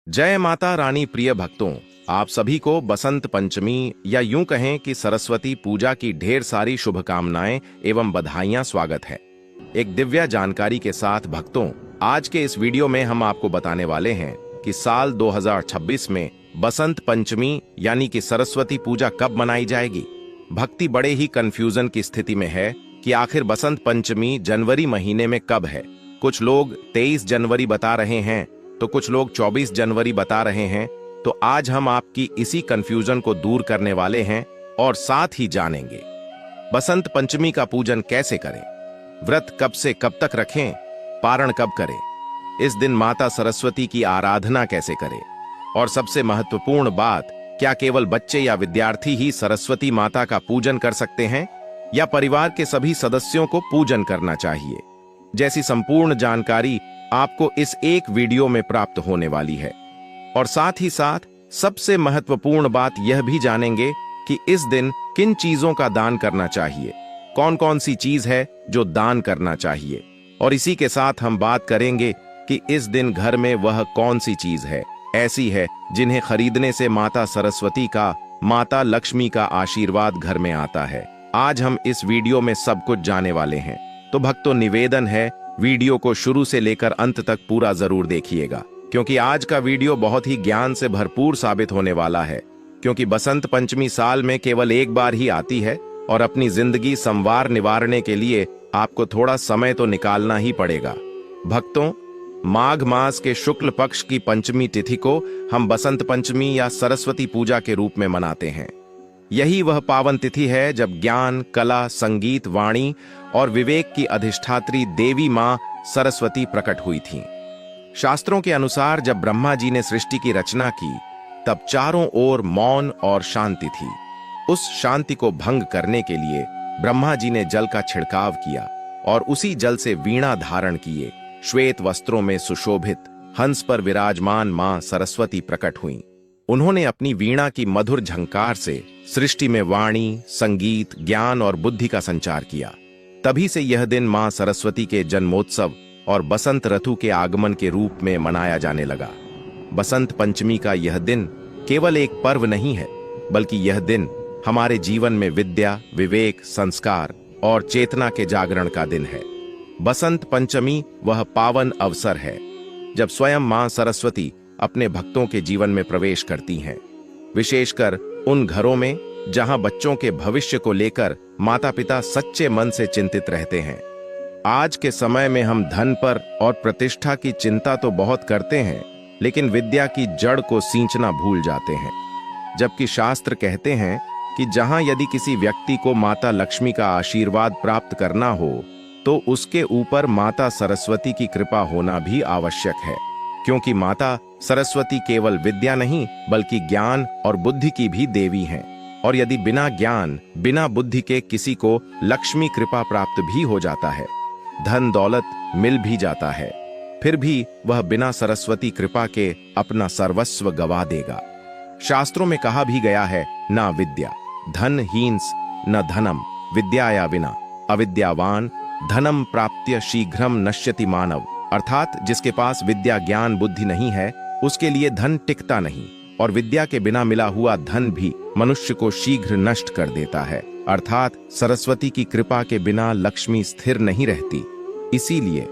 जय माता रानी। प्रिय भक्तों, आप सभी को बसंत पंचमी या यूं कहें कि सरस्वती पूजा की ढेर सारी शुभकामनाएं एवं बधाइयां। स्वागत है एक दिव्य जानकारी के साथ। भक्तों, आज के इस वीडियो में हम आपको बताने वाले हैं कि साल 2026 में बसंत पंचमी यानी कि सरस्वती पूजा कब मनाई जाएगी। भक्ति बड़े ही कंफ्यूजन की स्थिति में है कि आखिर बसंत पंचमी जनवरी महीने में कब है। कुछ लोग 23 जनवरी बता रहे हैं तो कुछ लोग 24 जनवरी बता रहे हैं। तो आज हम आपकी इसी कंफ्यूजन को दूर करने वाले हैं और साथ ही जानेंगे बसंत पंचमी का पूजन कैसे करें, व्रत कब से कब तक रखें, पारण कब करें, इस दिन माता सरस्वती की आराधना कैसे करें, और सबसे महत्वपूर्ण बात, क्या केवल बच्चे या विद्यार्थी ही सरस्वती माता का पूजन कर सकते हैं या परिवार के सभी सदस्यों को पूजन करना चाहिए। जैसी संपूर्ण जानकारी आपको इस एक वीडियो में प्राप्त होने वाली है। और साथ ही साथ सबसे महत्वपूर्ण बात यह भी जानेंगे कि इस दिन किन चीजों का दान करना चाहिए, कौन कौन सी चीज है जो दान करना चाहिए। और इसी के साथ हम बात करेंगे कि इस दिन घर में वह कौन सी चीज है ऐसी है जिन्हें खरीदने से माता सरस्वती का, माता लक्ष्मी का आशीर्वाद घर में आता है। आज हम इस वीडियो में सब कुछ जाने वाले हैं। तो भक्तों, निवेदन है, वीडियो को शुरू से लेकर अंत तक पूरा जरूर देखिएगा, क्योंकि आज का वीडियो बहुत ही ज्ञान से भरपूर साबित होने वाला है। क्योंकि बसंत पंचमी साल में केवल एक बार ही आती है और अपनी जिंदगी संवार निवारने के लिए आपको थोड़ा समय तो निकालना ही पड़ेगा। भक्तों, माघ मास के शुक्ल पक्ष की पंचमी तिथि को हम बसंत पंचमी या सरस्वती पूजा के रूप में मनाते हैं। यही वह पावन तिथि है जब ज्ञान, कला, संगीत, वाणी और विवेक की अधिष्ठात्री देवी मां सरस्वती प्रकट हुई थीं। शास्त्रों के अनुसार जब ब्रह्मा जी ने सृष्टि की रचना की तब चारों ओर मौन और शांति थी। उस शांति को भंग करने के लिए ब्रह्मा जी ने जल का छिड़काव किया और उसी जल से वीणा धारण किए श्वेत वस्त्रों में सुशोभित हंस पर विराजमान मां सरस्वती प्रकट हुईं। उन्होंने अपनी वीणा की मधुर झंकार से सृष्टि में वाणी, संगीत, ज्ञान और बुद्धि का संचार किया। तभी से यह दिन मां सरस्वती के जन्मोत्सव और बसंत ऋतु के आगमन के रूप में मनाया जाने लगा। बसंत पंचमी का यह दिन केवल एक पर्व नहीं है, बल्कि यह दिन हमारे जीवन में विद्या, विवेक, संस्कार और चेतना के जागरण का दिन है। बसंत पंचमी वह पावन अवसर है जब स्वयं मां सरस्वती अपने भक्तों के जीवन में प्रवेश करती हैं, विशेषकर उन घरों में जहां बच्चों के भविष्य को लेकर माता पिता सच्चे मन से चिंतित रहते हैं। आज के समय में हम धन पर और प्रतिष्ठा की चिंता तो बहुत करते हैं, लेकिन विद्या की जड़ को सींचना भूल जाते हैं। जबकि शास्त्र कहते हैं कि जहां यदि किसी व्यक्ति को माता लक्ष्मी का आशीर्वाद प्राप्त करना हो तो उसके ऊपर माता सरस्वती की कृपा होना भी आवश्यक है, क्योंकि माता सरस्वती केवल विद्या नहीं बल्कि ज्ञान और बुद्धि की भी देवी हैं। और यदि बिना ज्ञान, बिना बुद्धि के किसी को लक्ष्मी कृपा प्राप्त भी हो जाता है, धन दौलत मिल भी जाता है, फिर भी वह बिना सरस्वती कृपा के अपना सर्वस्व गवा देगा। शास्त्रों में कहा भी गया है, ना विद्या धन हींस न धनम विद्याया विना अविद्यावान धनम प्राप्त्य शीघ्रम नश्यति मानव। अर्थात जिसके पास विद्या, ज्ञान, बुद्धि नहीं है उसके लिए धन टिकता नहीं, और विद्या के बिना मिला हुआ धन भी मनुष्य को शीघ्र नष्ट कर देता है। अर्थात सरस्वती की कृपा के बिना लक्ष्मी स्थिर नहीं रहती। इसीलिए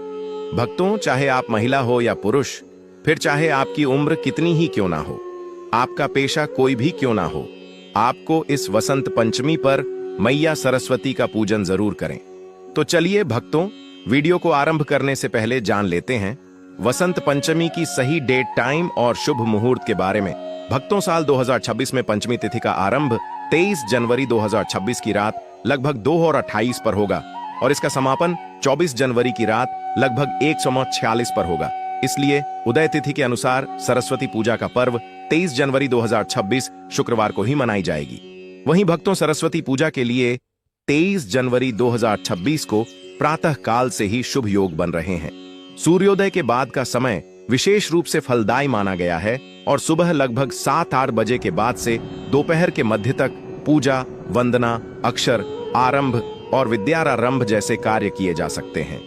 भक्तों, चाहे आप महिला हो या पुरुष, फिर चाहे आपकी उम्र कितनी ही क्यों ना हो, आपका पेशा कोई भी क्यों ना हो, आपको इस वसंत पंचमी पर मैया सरस्वती का पूजन जरूर करें। तो चलिए भक्तों, वीडियो को आरंभ करने से पहले जान लेते हैं वसंत पंचमी की सही डेट, टाइम और शुभ मुहूर्त के बारे में। भक्तों, साल 2026 में पंचमी तिथि का आरंभ 23 जनवरी 2026 की रात लगभग 2:28 पर होगा और इसका समापन 24 जनवरी की रात लगभग 1:46 पर होगा। इसलिए उदय तिथि के अनुसार सरस्वती पूजा का पर्व 23 जनवरी 2026 शुक्रवार को ही मनाई जाएगी। वहीं भक्तों, सरस्वती पूजा के लिए 23 जनवरी 2026 को प्रातः काल से ही शुभ योग बन रहे हैं। सूर्योदय के बाद का समय विशेष रूप से फलदायी माना गया है और सुबह लगभग 7-8 बजे के बाद से दोपहर के मध्य तक पूजा, वंदना, अक्षर आरंभ और विद्यारंभ जैसे कार्य किए जा सकते हैं।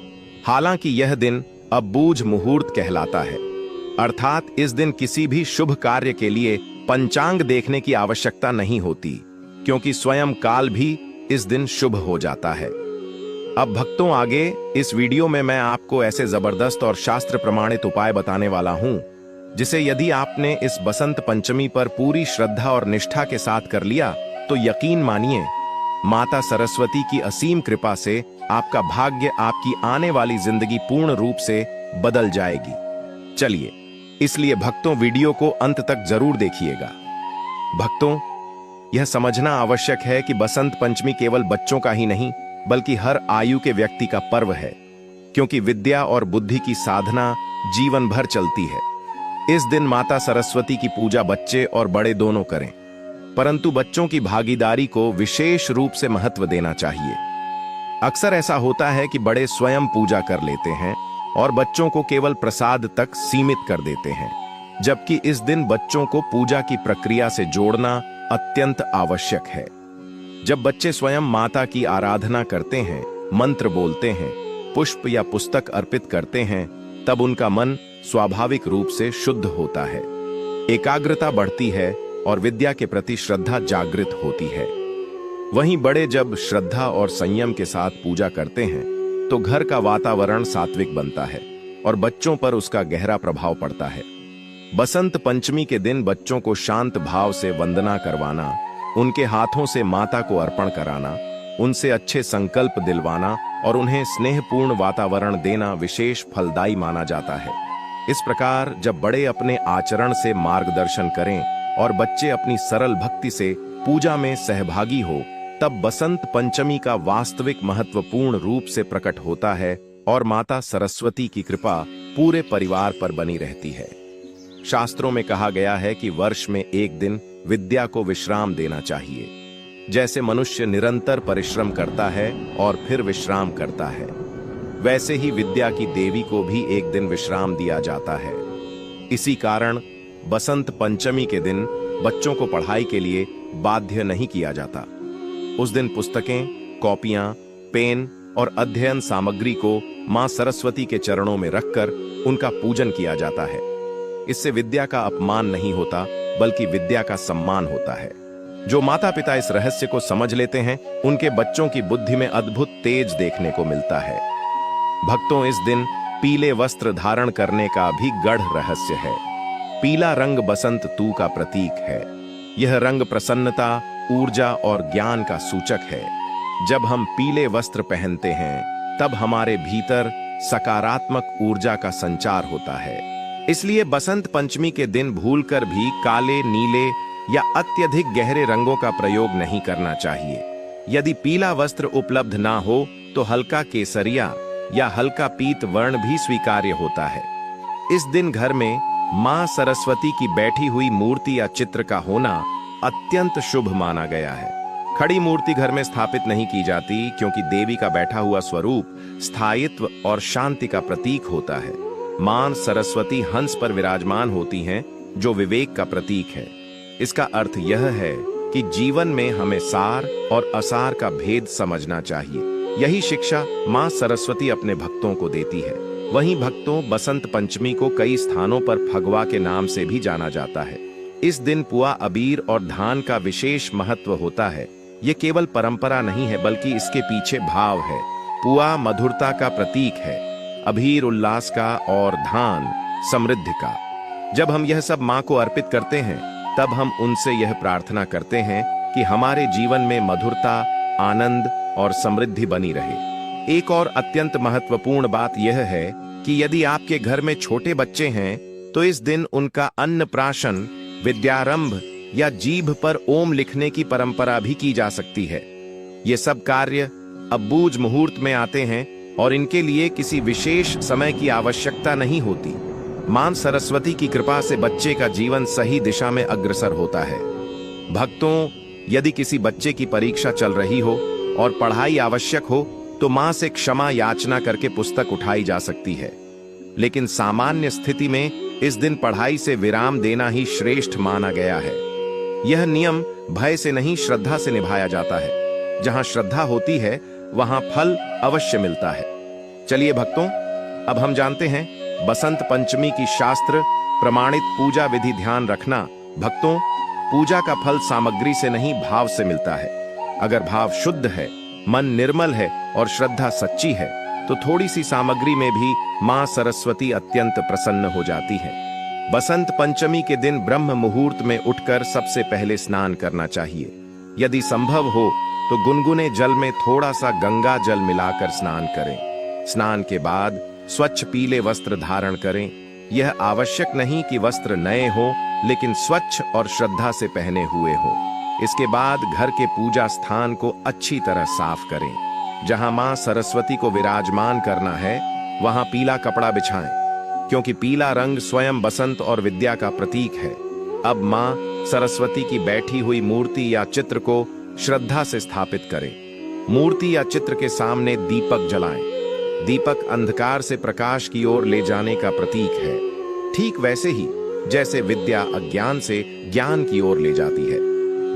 हालांकि यह दिन अब बूझ मुहूर्त कहलाता है। अर्थात इस दिन किसी भी शुभ कार्य के लिए पंचांग देखने की आवश्यकता नहीं होती, क्योंकि स्वयं काल भी इस दिन शुभ हो जाता है। अब भक्तों, आगे इस वीडियो में मैं आपको ऐसे जबरदस्त और शास्त्र प्रमाणित उपाय बताने वाला हूं, जिसे यदि आपने इस बसंत पंचमी पर पूरी श्रद्धा और निष्ठा के साथ कर लिया तो यकीन मानिए, माता सरस्वती की असीम कृपा से आपका भाग्य, आपकी आने वाली जिंदगी पूर्ण रूप से बदल जाएगी। चलिए, इसलिए भक्तों, वीडियो को अंत तक जरूर देखिएगा। भक्तों, यह समझना आवश्यक है कि बसंत पंचमी केवल बच्चों का ही नहीं, बल्कि हर आयु के व्यक्ति का पर्व है, क्योंकि विद्या और बुद्धि की साधना जीवन भर चलती है। इस दिन माता सरस्वती की पूजा बच्चे और बड़े दोनों करें, परंतु बच्चों की भागीदारी को विशेष रूप से महत्व देना चाहिए। अक्सर ऐसा होता है कि बड़े स्वयं पूजा कर लेते हैं और बच्चों को केवल प्रसाद तक सीमित कर देते हैं, जबकि इस दिन बच्चों को पूजा की प्रक्रिया से जोड़ना अत्यंत आवश्यक है। जब बच्चे स्वयं माता की आराधना करते हैं, मंत्र बोलते हैं, पुष्प या पुस्तक अर्पित करते हैं, तब उनका मन स्वाभाविक रूप से शुद्ध होता है, एकाग्रता बढ़ती है और विद्या के प्रति श्रद्धा जागृत होती है। वहीं बड़े जब श्रद्धा और संयम के साथ पूजा करते हैं तो घर का वातावरण सात्विक बनता है और बच्चों पर उसका गहरा प्रभाव पड़ता है। बसंत पंचमी के दिन बच्चों को शांत भाव से वंदना करवाना, उनके हाथों से माता को अर्पण कराना, उनसे अच्छे संकल्प दिलवाना और उन्हें स्नेहपूर्ण वातावरण देना विशेष फलदायी माना जाता है। इस प्रकार जब बड़े अपने आचरण से मार्गदर्शन करें और बच्चे अपनी सरल भक्ति से पूजा में सहभागी हो, तब बसंत पंचमी का वास्तविक महत्व पूर्ण रूप से प्रकट होता है और माता सरस्वती की कृपा पूरे परिवार पर बनी रहती है। शास्त्रों में कहा गया है कि वर्ष में एक दिन विद्या को विश्राम देना चाहिए। जैसे मनुष्य निरंतर परिश्रम करता है और फिर विश्राम करता है, वैसे ही विद्या की देवी को भी एक दिन विश्राम दिया जाता है। इसी कारण बसंत पंचमी के दिन बच्चों को पढ़ाई के लिए बाध्य नहीं किया जाता। उस दिन पुस्तकें, कॉपियां, पेन और अध्ययन सामग्री को मां सरस्वती के चरणों में रखकर उनका पूजन किया जाता है। इससे विद्या का अपमान नहीं होता, बल्कि विद्या का सम्मान होता है। जो माता पिता इस रहस्य को समझ लेते हैं, उनके बच्चों की बुद्धि में अद्भुत तेज देखने को मिलता है। भक्तों, इस दिन पीले वस्त्र धारण करने का भी गढ़ रहस्य है। पीला रंग बसंत ऋतु का प्रतीक है। यह रंग प्रसन्नता, ऊर्जा और ज्ञान का सूचक है। जब हम पीले वस्त्र पहनते हैं, तब हमारे भीतर सकारात्मक ऊर्जा का संचार होता है। इसलिए बसंत पंचमी के दिन भूलकर भी काले, नीले या अत्यधिक गहरे रंगों का प्रयोग नहीं करना चाहिए। यदि पीला वस्त्र उपलब्ध ना हो तो हल्का केसरिया या हल्का पीत वर्ण भी स्वीकार्य होता है। इस दिन घर में मां सरस्वती की बैठी हुई मूर्ति या चित्र का होना अत्यंत शुभ माना गया है। खड़ी मूर्ति घर में स्थापित नहीं की जाती, क्योंकि देवी का बैठा हुआ स्वरूप स्थायित्व और शांति का प्रतीक होता है। मां सरस्वती हंस पर विराजमान होती हैं, जो विवेक का प्रतीक है। इसका अर्थ यह है कि जीवन में हमें सार और असार का भेद समझना चाहिए। यही शिक्षा मां सरस्वती अपने भक्तों को देती है। वहीं भक्तों, बसंत पंचमी को कई स्थानों पर फगवा के नाम से भी जाना जाता है। इस दिन पुआ, अबीर और धान का विशेष महत्व होता है। ये केवल परंपरा नहीं है, बल्कि इसके पीछे भाव है। पुआ मधुरता का प्रतीक है, अबीर उल्लास का और धान समृद्धि का। जब हम यह सब मां को अर्पित करते हैं, तब हम उनसे यह प्रार्थना करते हैं कि हमारे जीवन में मधुरता, आनंद और समृद्धि बनी रहे। एक और अत्यंत महत्वपूर्ण बात यह है कि यदि आपके घर में छोटे बच्चे हैं, तो इस दिन उनका अन्नप्राशन, विद्यारंभ या जीभ पर ओम लिखने की परंपरा भी की जा सकती है। ये सब कार्य अब बूझ मुहूर्त में आते हैं और इनके लिए किसी विशेष समय की आवश्यकता नहीं होती। मां सरस्वती की कृपा से बच्चे का जीवन सही दिशा में अग्रसर होता है। भक्तों, यदि किसी बच्चे की परीक्षा चल रही हो और पढ़ाई आवश्यक हो, तो मां से क्षमा याचना करके पुस्तक उठाई जा सकती है। लेकिन सामान्य स्थिति में इस दिन पढ़ाई से विराम देना ही श्रेष्ठ माना गया है। यह नियम भय से नहीं, श्रद्धा से निभाया जाता है। जहां श्रद्धा होती है, वहां फल अवश्य मिलता है। चलिए भक्तों, अब हम जानते हैं बसंत पंचमी की शास्त्र प्रमाणित पूजा विधि ध्यान रखना। भक्तों, पूजा का फल सामग्री से नहीं भाव से मिलता है। अगर भाव शुद्ध है, मन निर्मल है और श्रद्धा सच्ची है तो थोड़ी सी सामग्री में भी मां सरस्वती अत्यंत प्रसन्न हो जाती है। बसंत पंचमी के दिन ब्रह्म मुहूर्त में उठकर सबसे पहले स्नान करना चाहिए। यदि संभव हो तो गुनगुने जल में थोड़ा सा गंगा जल मिलाकर स्नान करें। स्नान के बाद स्वच्छ पीले वस्त्र धारण करें। यह आवश्यक नहीं कि वस्त्र नए हो, लेकिन स्वच्छ और श्रद्धा से पहने हुए हो। इसके बाद घर के पूजा स्थान को अच्छी तरह साफ करें। जहां मां सरस्वती को विराजमान करना है वहां पीला कपड़ा बिछाएं, क्योंकि पीला रंग स्वयं बसंत और विद्या का प्रतीक है। अब मां सरस्वती की बैठी हुई मूर्ति या चित्र को श्रद्धा से स्थापित करें। मूर्ति या चित्र के सामने दीपक जलाएं। दीपक अंधकार से प्रकाश की ओर ले जाने का प्रतीक है, ठीक वैसे ही जैसे विद्या अज्ञान से ज्ञान की ओर ले जाती है।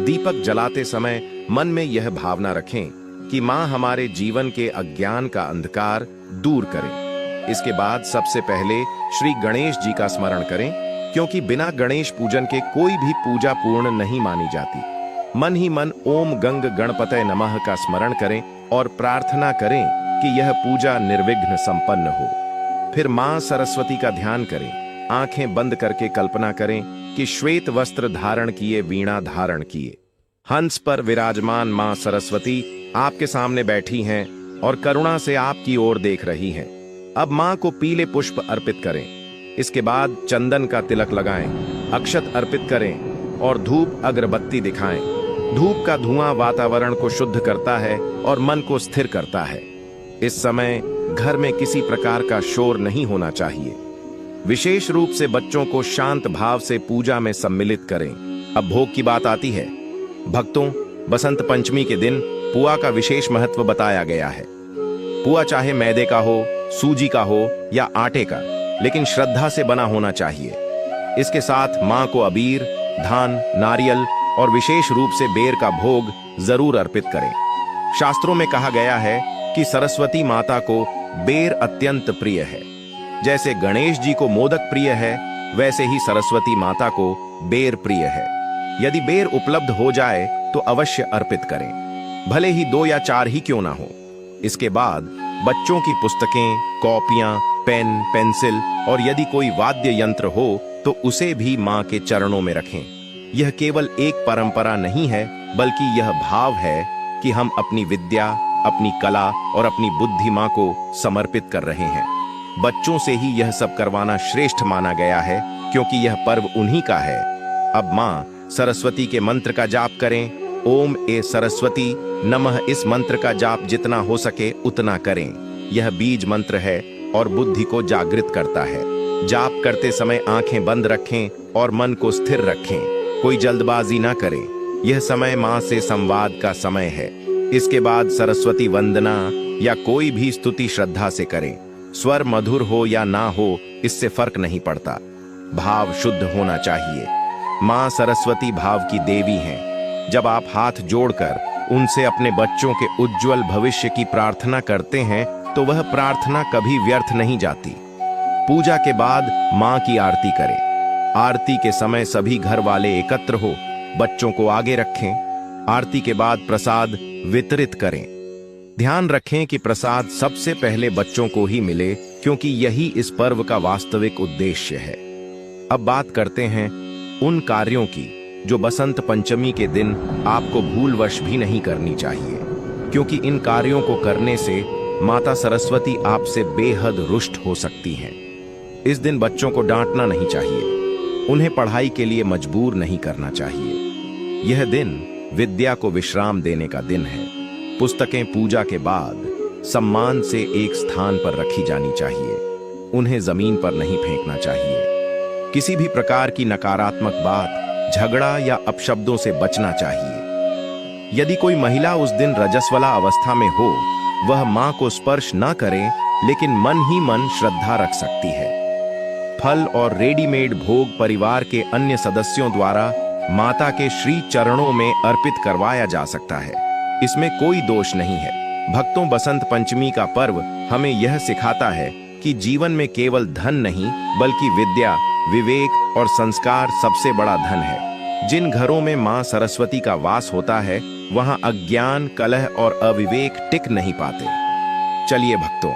दीपक जलाते समय मन में यह भावना रखें कि मां हमारे जीवन के अज्ञान का अंधकार दूर करें। इसके बाद सबसे पहले श्री गणेश जी का स्मरण करें, क्योंकि बिना गणेश पूजन के कोई भी पूजा पूर्ण नहीं मानी जाती। मन ही मन ओम गंग गणपतये नमः का स्मरण करें और प्रार्थना करें कि यह पूजा निर्विघ्न संपन्न हो। फिर मां सरस्वती का ध्यान करें। आंखें बंद करके कल्पना करें कि श्वेत वस्त्र धारण किए, वीणा धारण किए, हंस पर विराजमान मां सरस्वती आपके सामने बैठी हैं और करुणा से आपकी ओर देख रही हैं। अब मां को पीले पुष्प अर्पित करें। इसके बाद चंदन का तिलक लगाएं, अक्षत अर्पित करें और धूप अगरबत्ती दिखाएं। धूप का धुआं वातावरण को शुद्ध करता है और मन को स्थिर करता है। इस समय घर में किसी प्रकार का शोर नहीं होना चाहिए। विशेष रूप से बच्चों को शांत भाव से पूजा में सम्मिलित करें। अब भोग की बात आती है। भक्तों, बसंत पंचमी के दिन पुआ का विशेष महत्व बताया गया है। पुआ चाहे मैदे का हो, सूजी का हो या आटे का, लेकिन श्रद्धा से बना होना चाहिए। इसके साथ मां को अबीर, धान, नारियल और विशेष रूप से बेर का भोग जरूर अर्पित करें। शास्त्रों में कहा गया है कि सरस्वती माता को बेर अत्यंत प्रिय है। जैसे गणेश जी को मोदक प्रिय है, वैसे ही सरस्वती माता को बेर प्रिय है। यदि बेर उपलब्ध हो जाए तो अवश्य अर्पित करें, भले ही 2 या 4 ही क्यों ना हो। इसके बाद बच्चों की पुस्तकें, कॉपियां, पेन, पेंसिल और यदि कोई वाद्य यंत्र हो तो उसे भी मां के चरणों में रखें। यह केवल एक परंपरा नहीं है, बल्कि यह भाव है कि हम अपनी विद्या, अपनी कला और अपनी बुद्धि मां को समर्पित कर रहे हैं। बच्चों से ही यह सब करवाना श्रेष्ठ माना गया है, क्योंकि यह पर्व उन्हीं का है। अब मां सरस्वती के मंत्र का जाप करें। ओम ए सरस्वती नमः इस मंत्र का जाप जितना हो सके उतना करें। यह बीज मंत्र है और बुद्धि को जागृत करता है। जाप करते समय आंखें बंद रखें और मन को स्थिर रखें। कोई जल्दबाजी ना करें। यह समय मां से संवाद का समय है। इसके बाद सरस्वती वंदना या कोई भी स्तुति श्रद्धा से करें। स्वर मधुर हो या ना हो, इससे फर्क नहीं पड़ता। भाव शुद्ध होना चाहिए। मां सरस्वती भाव की देवी हैं। जब आप हाथ जोड़कर उनसे अपने बच्चों के उज्जवल भविष्य की प्रार्थना करते हैं तो वह प्रार्थना कभी व्यर्थ नहीं जाती। पूजा के बाद मां की आरती करें। आरती के समय सभी घर वाले एकत्र हो, बच्चों को आगे रखें। आरती के बाद प्रसाद वितरित करें। ध्यान रखें कि प्रसाद सबसे पहले बच्चों को ही मिले, क्योंकि यही इस पर्व का वास्तविक उद्देश्य है। अब बात करते हैं उन कार्यों की जो बसंत पंचमी के दिन आपको भूलवश भी नहीं करनी चाहिए, क्योंकि इन कार्यों को करने से माता सरस्वती आपसे बेहद रुष्ट हो सकती हैं। इस दिन बच्चों को डांटना नहीं चाहिए, उन्हें पढ़ाई के लिए मजबूर नहीं करना चाहिए। यह दिन विद्या को विश्राम देने का दिन है। पुस्तकें पूजा के बाद सम्मान से एक स्थान पर रखी जानी चाहिए। उन्हें जमीन पर नहीं फेंकना चाहिए। किसी भी प्रकार की नकारात्मक बात, झगड़ा या अपशब्दों से बचना चाहिए। यदि कोई महिला उस दिन रजस्वला अवस्था में हो, वह मां को स्पर्श न करे, लेकिन मन ही मन श्रद्धा रख सकती है। फल और रेडीमेड भोग परिवार के अन्य सदस्यों द्वारा माता के श्री चरणों में अर्पित करवाया जा सकता है। इसमें कोई दोष नहीं है। भक्तों, बसंत पंचमी का पर्व हमें यह सिखाता है कि जीवन में केवल धन नहीं, बल्कि विद्या, विवेक और संस्कार सबसे बड़ा धन है। जिन घरों में मां सरस्वती का वास होता है वहां अज्ञान, कलह और अविवेक टिक नहीं पाते। चलिए भक्तों,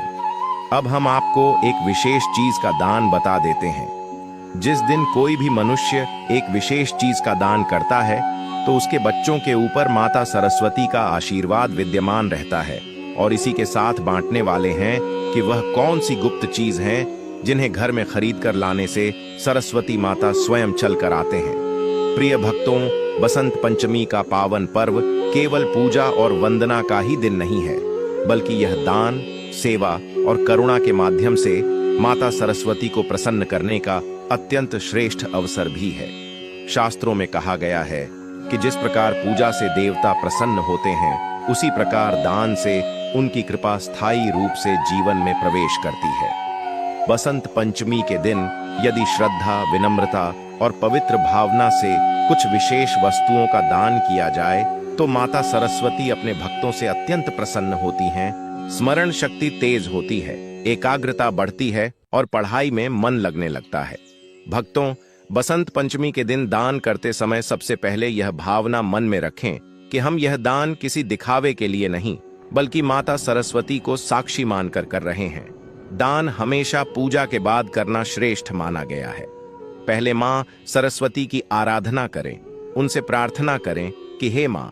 अब हम आपको एक विशेष चीज का दान बता देते हैं। जिस दिन कोई भी मनुष्य एक विशेष चीज का दान करता है तो उसके बच्चों के ऊपर माता सरस्वती का आशीर्वाद विद्यमान रहता है। और इसी के साथ बांटने वाले हैं कि वह कौन सी गुप्त चीज है जिन्हें घर में खरीद कर लाने से सरस्वती माता स्वयं चल कर आते हैं। प्रिय भक्तों, बसंत पंचमी का पावन पर्व केवल पूजा और वंदना का ही दिन नहीं है, बल्कि यह दान, सेवा और करुणा के माध्यम से माता सरस्वती को प्रसन्न करने का अत्यंत श्रेष्ठ अवसर भी है। शास्त्रों में कहा गया है कि जिस प्रकार पूजा से देवता प्रसन्न होते हैं, उसी प्रकार दान से उनकी कृपा स्थायी रूप से जीवन में प्रवेश करती है। बसंत पंचमी के दिन यदि श्रद्धा, विनम्रता और पवित्र भावना से कुछ विशेष वस्तुओं का दान किया जाए तो माता सरस्वती अपने भक्तों से अत्यंत प्रसन्न होती हैं, स्मरण शक्ति तेज होती है, एकाग्रता बढ़ती है और पढ़ाई में मन लगने लगता है। भक्तों, बसंत पंचमी के दिन दान करते समय सबसे पहले यह भावना मन में रखें कि हम यह दान किसी दिखावे के लिए नहीं, बल्कि माता सरस्वती को साक्षी मानकर कर रहे हैं। दान हमेशा पूजा के बाद करना श्रेष्ठ माना गया है। पहले मां सरस्वती की आराधना करें, उनसे प्रार्थना करें कि हे मां,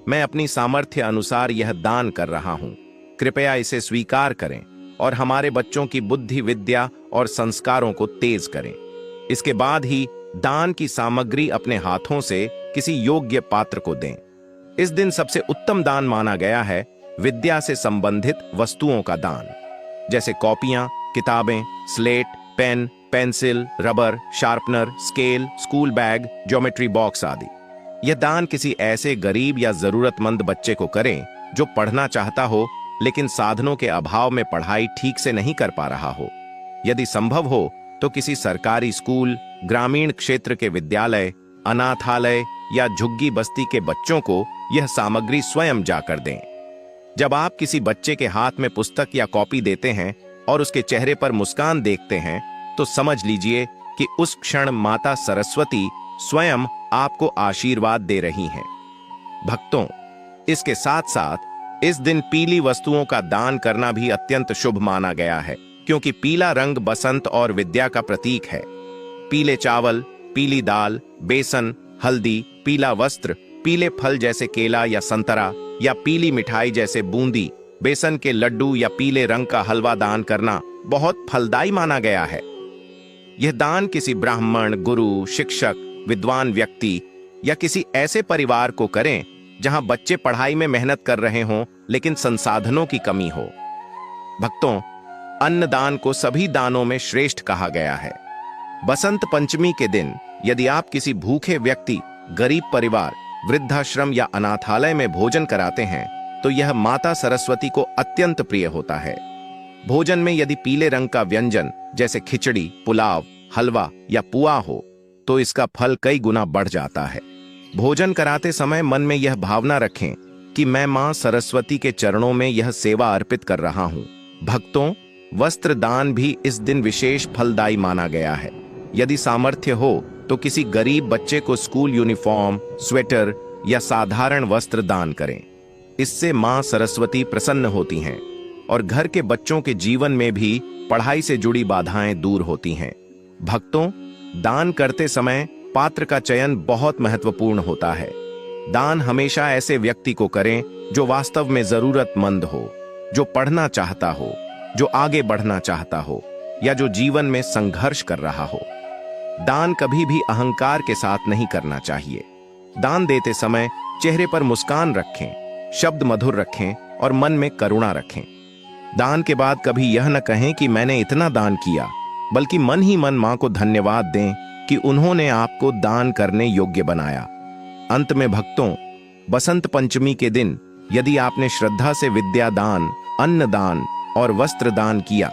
मैं अपनी सामर्थ्य अनुसार यह दान कर रहा हूं, कृपया इसे स्वीकार करें और हमारे बच्चों की बुद्धि, विद्या और संस्कारों को तेज करें। इसके बाद ही दान की सामग्री अपने हाथों से किसी योग्य पात्र को दें। इस दिन सबसे उत्तम दान माना गया है विद्या से संबंधित वस्तुओं का दान, जैसे कॉपियां, किताबें, slate, pen, pencil, rubber, sharpener, scale, school bag, geometry box आदि। यह दान किसी ऐसे गरीब या जरूरतमंद बच्चे को करें जो पढ़ना चाहता हो लेकिन साधनों के अभाव में पढ़ाई ठीक से नहीं कर पा रहा हो। यदि संभव हो तो किसी सरकारी स्कूल, ग्रामीण क्षेत्र के विद्यालय, अनाथालय या झुग्गी बस्ती के बच्चों को यह सामग्री स्वयं जाकर दें। जब आप किसी बच्चे के हाथ में पुस्तक या कॉपी देते हैं और उसके चेहरे पर मुस्कान देखते हैं तो समझ लीजिए कि उस क्षण माता सरस्वती स्वयं आपको आशीर्वाद दे रही हैं। भक्तों, इसके साथ साथ इस दिन पीली वस्तुओं का दान करना भी अत्यंत शुभ माना गया है, क्योंकि पीला रंग बसंत और विद्या का प्रतीक है। पीले चावल, पीली दाल, बेसन, हल्दी, पीला वस्त्र, पीले फल जैसे केला या संतरा या पीली मिठाई जैसे बूंदी, बेसन के लड्डू या पीले रंग का हलवा दान करना बहुत फलदायी माना गया है। यह दान किसी ब्राह्मण, गुरु, शिक्षक, विद्वान व्यक्ति या किसी ऐसे परिवार को करें जहां बच्चे पढ़ाई में मेहनत कर रहे हों लेकिन संसाधनों की कमी हो। भक्तों, अन्नदान को सभी दानों में श्रेष्ठ कहा गया है। बसंत पंचमी के दिन यदि आप किसी भूखे व्यक्ति, गरीब परिवार, वृद्धाश्रम या अनाथालय में भोजन कराते हैं तो यह माता सरस्वती को अत्यंत प्रिय होता है। भोजन में यदि पीले रंग का व्यंजन जैसे खिचड़ी, पुलाव, हलवा या पुआ हो तो इसका फल कई गुना बढ़ जाता है। भोजन कराते समय मन में यह भावना रखें कि मैं मां सरस्वती के चरणों में यह सेवा अर्पित कर रहा हूं। भक्तों, वस्त्र दान भी इस दिन विशेष फलदायी माना गया है। यदि सामर्थ्य हो तो किसी गरीब बच्चे को स्कूल यूनिफॉर्म, स्वेटर या साधारण वस्त्र दान करें। इससे मां सरस्वती प्रसन्न होती हैं और घर के बच्चों के जीवन में भी पढ़ाई से जुड़ी बाधाएं दूर होती हैं। भक्तों, दान करते समय पात्र का चयन बहुत महत्वपूर्ण होता है। दान हमेशा ऐसे व्यक्ति को करें जो वास्तव में जरूरतमंद हो, जो पढ़ना चाहता हो, जो आगे बढ़ना चाहता हो या जो जीवन में संघर्ष कर रहा हो। दान कभी भी अहंकार के साथ नहीं करना चाहिए। दान देते समय चेहरे पर मुस्कान रखें, शब्द मधुर रखें और मन में करुणा रखें। दान के बाद कभी यह न कहें कि मैंने इतना दान किया, बल्कि मन ही मन मां को धन्यवाद दें कि उन्होंने आपको दान करने योग्य बनाया। अंत में भक्तों, बसंत पंचमी के दिन यदि आपने श्रद्धा से विद्या दान, अन्न दान और वस्त्र दान किया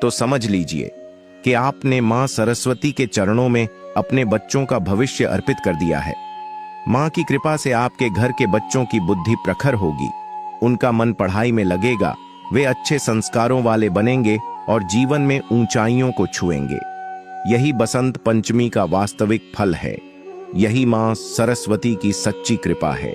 तो समझ लीजिए कि आपने मां सरस्वती के चरणों में अपने बच्चों का भविष्य अर्पित कर दिया है। मां की कृपा से आपके घर के बच्चों की बुद्धि प्रखर होगी, उनका मन पढ़ाई में लगेगा, वे अच्छे संस्कारों वाले बनेंगे और जीवन में ऊंचाइयों को छुएंगे। यही बसंत पंचमी का वास्तविक फल है। यही मां सरस्वती की सच्ची कृपा है।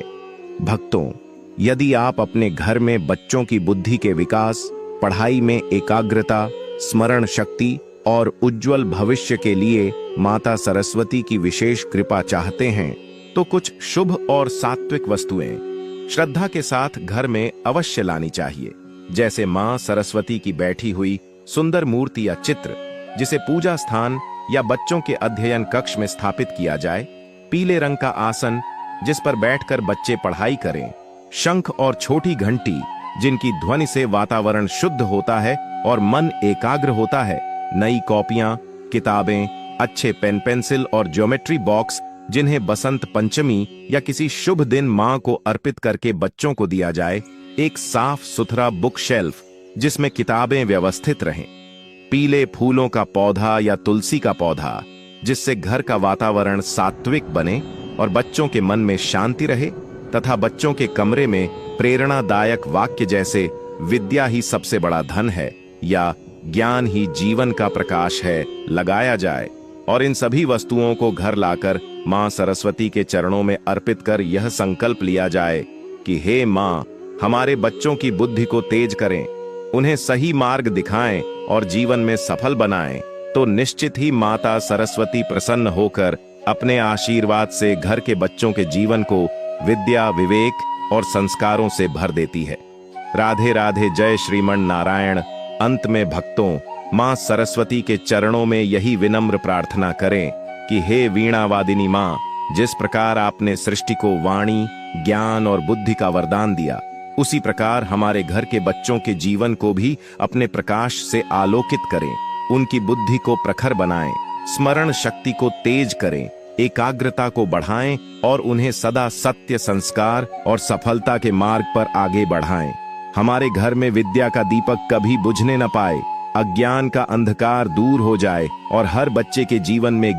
भक्तों, यदि आप अपने घर में बच्चों की बुद्धि के विकास, पढ़ाई में एकाग्रता, स्मरण शक्ति और उज्जवल भविष्य के लिए माता सरस्वती की विशेष कृपा चाहते हैं, तो कुछ शुभ और सात्विक वस्तुएं श्रद्धा के साथ घर में अवश्य लानी चाहिए। जैसे मां सरस्वती की बैठी हुई सुंदर मूर्ति या चित्र, जिसे पूजा स्थान या बच्चों के अध्ययन कक्ष में स्थापित किया जाए, पीले रंग का आसन जिस पर बैठकर बच्चे पढ़ाई करें, शंख और छोटी घंटी जिनकी ध्वनि से वातावरण शुद्ध होता है और मन एकाग्र होता है, नई कॉपियां, किताबें, अच्छे पेन पेंसिल और ज्योमेट्री बॉक्स जिन्हें बसंत पंचमी या किसी शुभ दिन मां को अर्पित करके बच्चों को दिया जाए, एक साफ सुथरा बुक शेल्फ जिसमें किताबें व्यवस्थित रहें, पीले फूलों का पौधा या तुलसी का पौधा जिससे घर का वातावरण सात्विक बने और बच्चों के मन में शांति रहे, तथा बच्चों के कमरे में प्रेरणादायक वाक्य जैसे विद्या ही सबसे बड़ा धन है या ज्ञान ही जीवन का प्रकाश है लगाया जाए। और इन सभी वस्तुओं को घर लाकर मां सरस्वती के चरणों में अर्पित कर यह संकल्प लिया जाए कि हे मां, हमारे बच्चों की बुद्धि को तेज करें, उन्हें सही मार्ग दिखाएं और जीवन में सफल बनाएं, तो निश्चित ही माता सरस्वती प्रसन्न होकर अपने आशीर्वाद से घर के बच्चों के जीवन को विद्या, विवेक और संस्कारों से भर देती है। राधे राधे, जय श्रीमन नारायण। अंत में भक्तों, मां सरस्वती के चरणों में यही विनम्र प्रार्थना करें कि हे वीणा वादिनी मां, जिस प्रकार आपने सृष्टि को वाणी, ज्ञान और बुद्धि का वरदान दिया, उसी प्रकार हमारे घर के बच्चों के जीवन को भी अपने प्रकाश से आलोकित करें, उनकी बुद्धि को प्रखर बनाएं, स्मरण शक्ति को तेज करें, एकाग्रता को बढ़ाएं और उन्हें सदा सत्य, संस्कार और सफलता के मार्ग पर आगे बढ़ाएं। हमारे घर में विद्या का दीपक कभी बुझने न पाए, अज्ञान का अंधकार दूर हो जाए और हर बच्चे के जीवन में